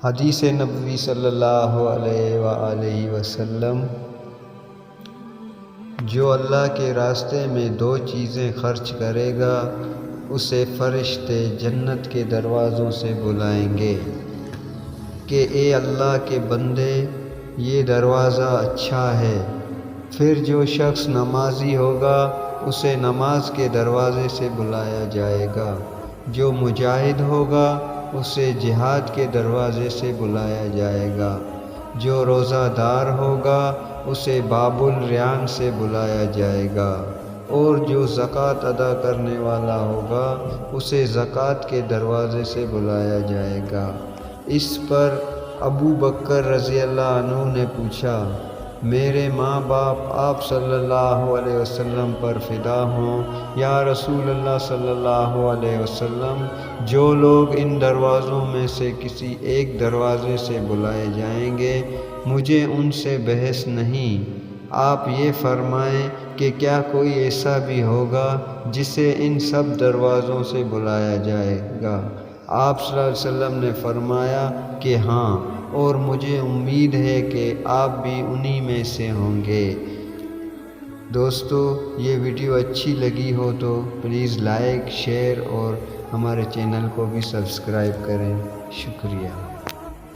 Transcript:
حدیث نبوی صلی اللہ علیہ وآلہ وسلم، جو اللہ کے راستے میں 2 چیزیں خرچ کرے گا اسے فرشتے جنت کے دروازوں سے بلائیں گے کہ اے اللہ کے بندے، یہ دروازہ اچھا ہے۔ پھر جو شخص نمازی ہوگا اسے نماز کے دروازے سے بلایا جائے گا، جو مجاہد ہوگا اسے جہاد کے دروازے سے بلایا جائے گا، جو روزہ دار ہوگا اسے باب الریان سے بلایا جائے گا، اور جو زکوٰۃ ادا کرنے والا ہوگا اسے زکوٰۃ کے دروازے سے بلایا جائے گا۔ اس پر ابو بکر رضی اللہ عنہ نے پوچھا، میرے ماں باپ آپ صلی اللہ علیہ وسلم پر فدا ہوں یا رسول اللہ صلی اللہ علیہ وسلم، جو لوگ ان دروازوں میں سے کسی ایک دروازے سے بلائے جائیں گے مجھے ان سے بحث نہیں۔ آپ یہ فرمائیں کہ کیا کوئی ایسا بھی ہوگا جسے ان سب دروازوں سے بلایا جائے گا؟ آپ صلی اللہ علیہ وسلم نے فرمایا کہ ہاں، اور مجھے امید ہے کہ آپ بھی انہی میں سے ہوں گے۔ دوستو، یہ ویڈیو اچھی لگی ہو تو پلیز لائک، شیئر اور ہمارے چینل کو بھی سبسکرائب کریں۔ شکریہ۔